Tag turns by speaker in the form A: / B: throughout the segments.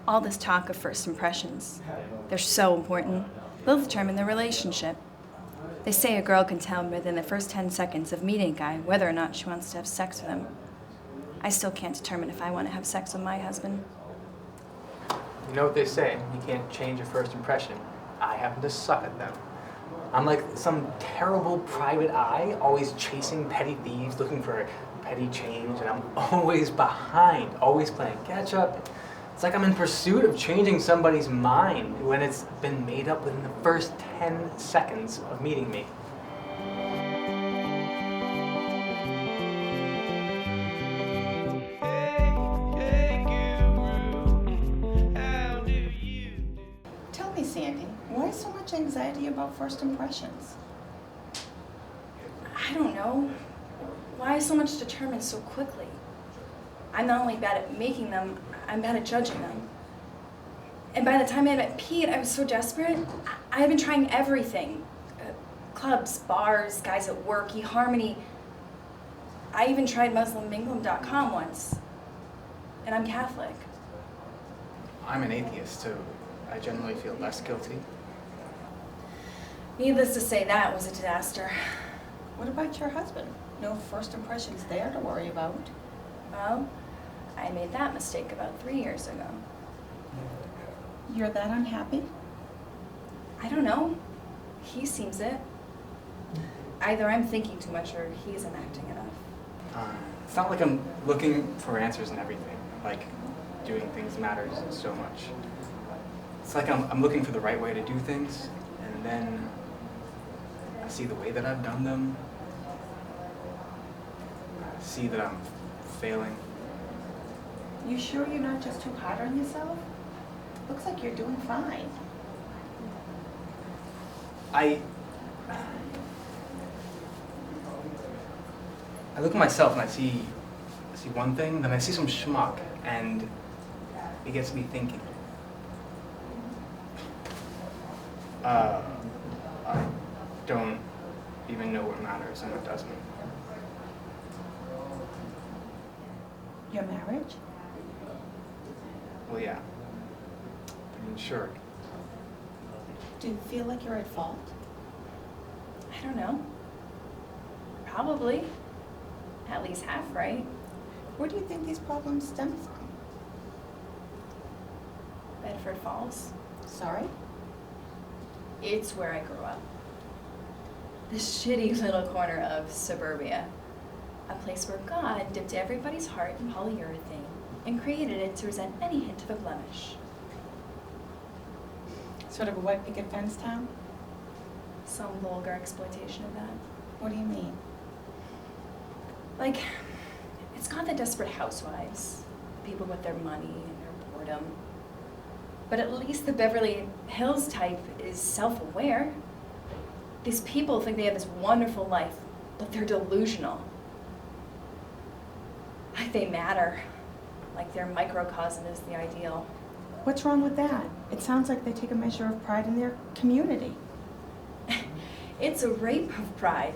A: All this talk of first impressions, they're so important. They'll determine the relationship. They say a girl can tell within the first 10 seconds of meeting a guy whether or not she wants to have sex with him. I still can't determine if I want to have sex with my husband.
B: You know what they say, you can't change a first impression. I happen to suck at them. I'm like some terrible private eye, always chasing petty thieves, looking for petty change, and I'm always behind, always playing catch up. It's like I'm in pursuit of changing somebody's mind when it's been made up within the first 10 seconds of meeting me.
C: Tell me, Sandy, why so much anxiety about first impressions?
A: I don't know. Why is so much determined so quickly? I'm not only bad at making them, I'm bad at judging them. And by the time I met Pete, I was so desperate. I had been trying everything. Clubs, bars, guys at work, eHarmony. I even tried MuslimMingling.com once. And I'm Catholic.
B: I'm an atheist, so I generally feel less guilty.
A: Needless to say, that was a disaster.
C: What about your husband? No first impressions there to worry about.
A: Well, I made that mistake about 3 years ago.
C: You're that unhappy?
A: I don't know. He seems it. Either I'm thinking too much or he isn't acting enough.
B: It's not like I'm looking for answers in everything, like doing things matters so much. It's like I'm looking for the right way to do things, and then I see the way that I've done them, I see that I'm failing.
C: You sure you're not just too hard on yourself? Looks like you're doing fine.
B: I look at myself and I see one thing, then I see some schmuck, and it gets me thinking. I don't even know what matters and what doesn't.
C: Your marriage?
B: Well, yeah. I mean, sure.
C: Do you feel like you're at fault?
A: I don't know. Probably. At least half right.
C: Where do you think these problems stem from?
A: Bedford Falls.
C: Sorry?
A: It's where I grew up. This shitty little corner of suburbia. A place where God dipped everybody's heart in polyurethane and created it to resent any hint of a blemish.
C: Sort of a wet picket fence town?
A: Some vulgar exploitation of that.
C: What do you mean?
A: Like, it's got the desperate housewives, people with their money and their boredom. But at least the Beverly Hills type is self-aware. These people think they have this wonderful life, but they're delusional. Like they matter. Like their microcosm is the ideal.
C: What's wrong with that? It sounds like they take a measure of pride in their community.
A: It's a rape of pride.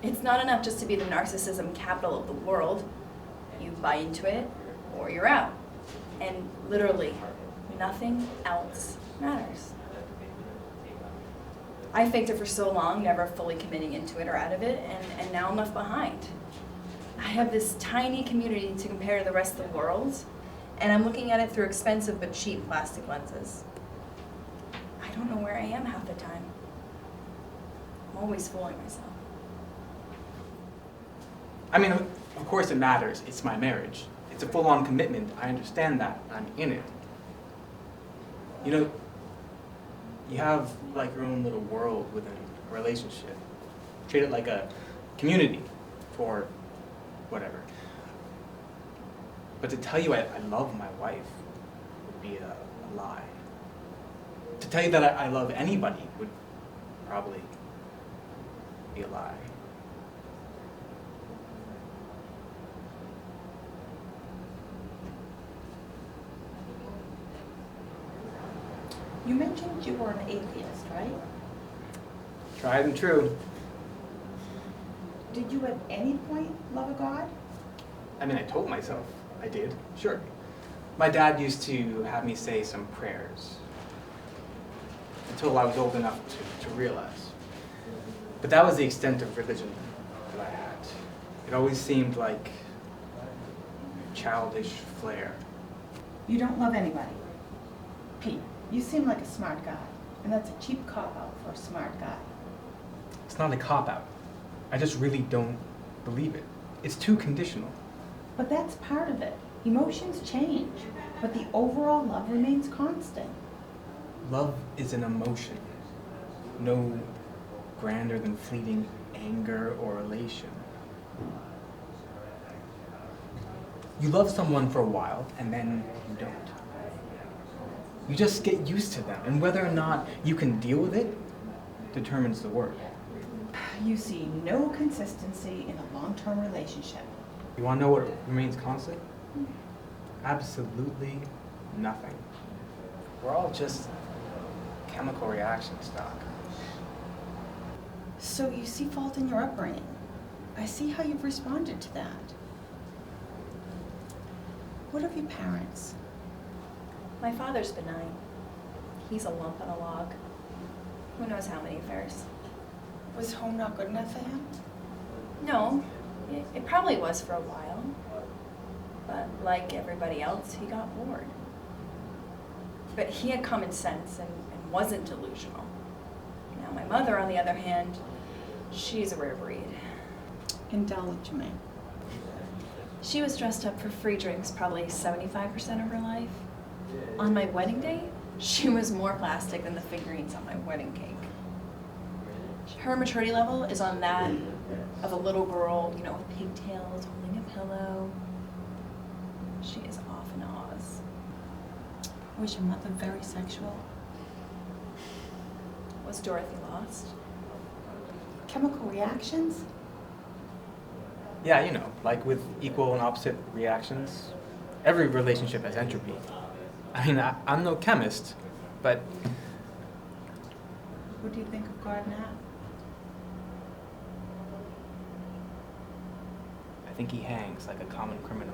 A: It's not enough just to be the narcissism capital of the world. You buy into it, or you're out. And literally, nothing else matters. I faked it for so long, never fully committing into it or out of it, and now I'm left behind. I have this tiny community to compare to the rest of the world, and I'm looking at it through expensive but cheap plastic lenses. I don't know where I am half the time. I'm always fooling myself.
B: I mean, of course it matters. It's my marriage. It's a full-on commitment. I understand that. I'm in it. You know, you have like your own little world within a relationship. Treat it like a community for whatever. But to tell you I love my wife would be a lie. To tell you that I love anybody would probably be a lie.
C: You mentioned you were an atheist, right?
B: Tried and true.
C: Did you at any point love a God?
B: I mean, I told myself I did, sure. My dad used to have me say some prayers until I was old enough to realize. But that was the extent of religion that I had. It always seemed like childish flair.
C: You don't love anybody. Pete, you seem like a smart guy, and that's a cheap cop-out for a smart guy.
B: It's not a cop-out. I just really don't believe it. It's too conditional.
C: But that's part of it. Emotions change, but the overall love remains constant.
B: Love is an emotion, no grander than fleeting anger or elation. You love someone for a while, and then you don't. You just get used to them, and whether or not you can deal with it determines the worth.
C: You see no consistency in a long-term relationship.
B: You want to know what remains constant? Absolutely nothing. We're all just chemical reaction stock.
C: So you see fault in your upbringing. I see how you've responded to that. What of your parents?
A: My father's benign. He's a lump on a log. Who knows how many affairs?
C: Was home not good enough for him?
A: No, it probably was for a while. But like everybody else, he got bored. But he had common sense and wasn't delusional. Now my mother, on the other hand, she's a rare breed.
C: Indulge me.
A: She was dressed up for free drinks probably 75% of her life. On my wedding day, she was more plastic than the figurines on my wedding cake. Her maturity level is on that of a little girl, you know, with pigtails, holding a pillow. She is off in Oz.
C: Was your mother very sexual?
A: Was Dorothy lost?
C: Chemical reactions?
B: Yeah, you know, like with equal and opposite reactions, every relationship has entropy. I mean, I'm no chemist, but
C: What do you think of God now?
B: I think he hangs like a common criminal.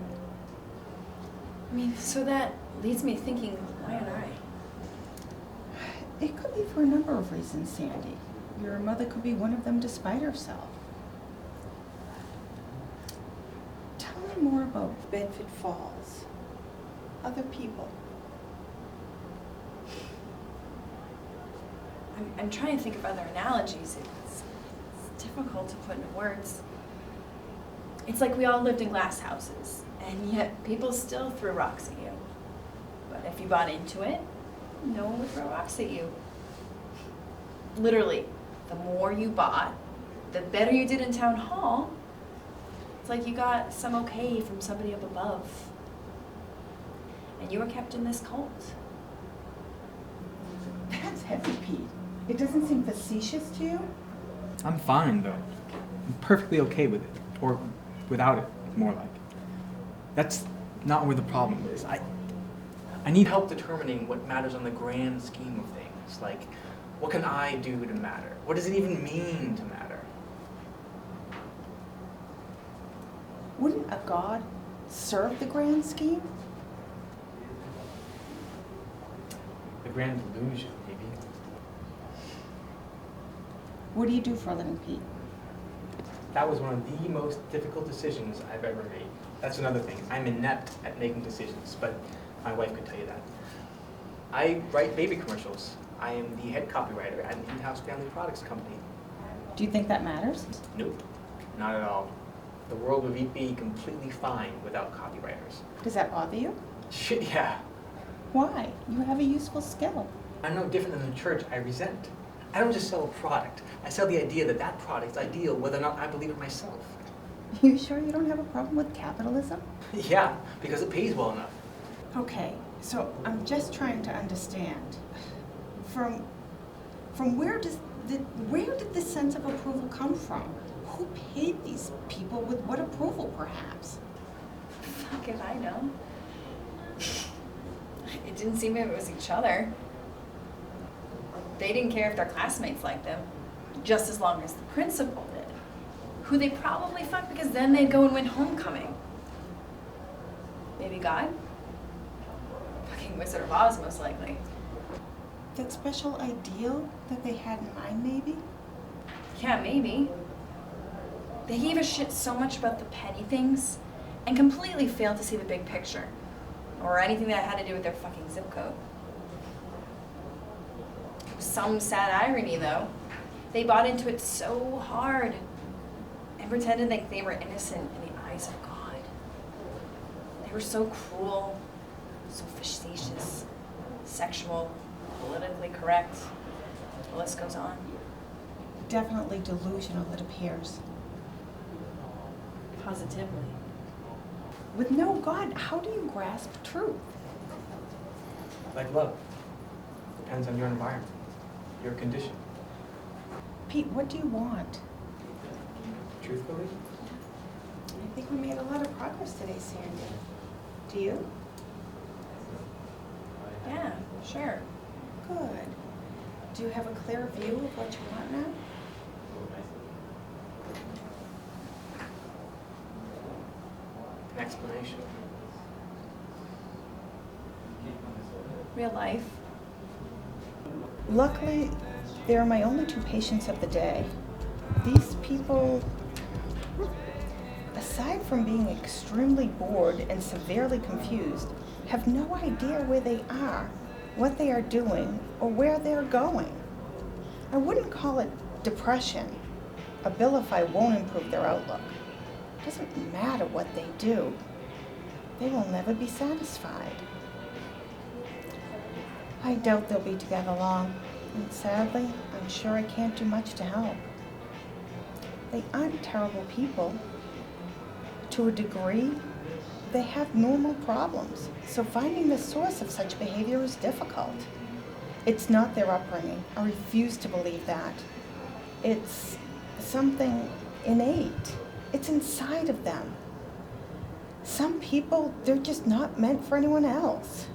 A: I mean, so that leads me thinking, why not I?
C: It could be for a number of reasons, Sandy. Your mother could be one of them despite herself. Tell me more about Bedford Falls. Other people.
A: I'm trying to think of other analogies. It's difficult to put into words. It's like we all lived in glass houses, and yet people still threw rocks at you. But if you bought into it, no one would throw rocks at you. Literally, the more you bought, the better you did in town hall. It's like you got some okay from somebody up above. And you were kept in this cult.
C: That's heavy, Pete. It doesn't seem facetious to you?
B: I'm fine, though. I'm perfectly okay with it. Or without it, more like. That's not where the problem is. I need help determining what matters on the grand scheme of things. Like, what can I do to matter? What does it even mean to matter?
C: Wouldn't a god serve the grand scheme?
B: The grand illusion, maybe.
C: What do you do for a living, Pete?
B: That was one of the most difficult decisions I've ever made. That's another thing. I'm inept at making decisions, but my wife could tell you that. I write baby commercials. I am the head copywriter at an in-house family products company.
C: Do you think that matters?
B: Nope, not at all. The world would be completely fine without copywriters.
C: Does that bother you?
B: Shit, yeah.
C: Why? You have a useful skill.
B: I'm no different than the church I resent. I don't just sell a product. I sell the idea that that product is ideal whether or not I believe it myself.
C: You sure you don't have a problem with capitalism?
B: Yeah, because it pays well enough.
C: Okay, so I'm just trying to understand. From where did this sense of approval come from? Who paid these people with what approval, perhaps?
A: Fuck if I know. It didn't seem it was each other. They didn't care if their classmates liked them, just as long as the principal did. Who they probably fucked because then they'd go and win homecoming. Maybe God? Wizard of Oz, most likely.
C: That special ideal that they had in mind, maybe?
A: Yeah, maybe. They gave a shit so much about the petty things and completely failed to see the big picture. Or anything that had to do with their fucking zip code. Some sad irony, though. They bought into it so hard and pretended like they were innocent in the eyes of God. They were so cruel, so facetious, sexual, politically correct. The list goes on.
C: Definitely delusional, it appears.
A: Positively.
C: With no God, how do you grasp truth?
B: Like love. Depends on your environment, your condition.
C: Pete, what do you want?
B: Truthfully,
C: I think we made a lot of progress today, Sandy. Do you?
A: Yeah, sure.
C: Good. Do you have a clear view of what you want now?
B: an explanation.
A: Real life.
C: Luckily, they are my only two patients of the day. These people, aside from being extremely bored and severely confused, have no idea where they are, what they are doing, or where they're going. I wouldn't call it depression. Abilify won't improve their outlook. It doesn't matter what they do. They will never be satisfied. I doubt they'll be together long, and sadly, I'm sure I can't do much to help. They aren't terrible people. To a degree, they have normal problems, so finding the source of such behavior is difficult. It's not their upbringing. I refuse to believe that. It's something innate. It's inside of them. Some people, they're just not meant for anyone else.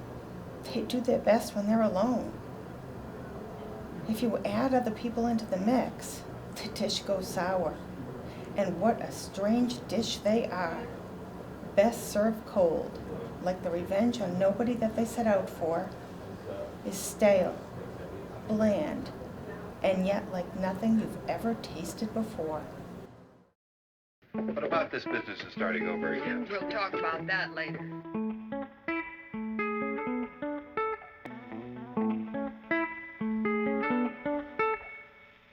C: They do their best when they're alone. If you add other people into the mix, the dish goes sour. And what a strange dish they are. Best served cold, like the revenge on nobody that they set out for, is stale, bland, and yet like nothing you've ever tasted before.
D: What about this business of starting over again?
E: We'll talk about that later.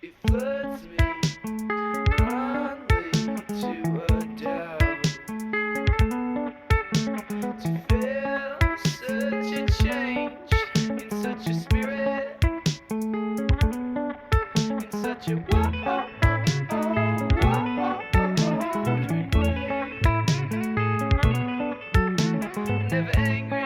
F: It floods me blindly to a doubt, to feel such a change in such a spirit, in such a never angry.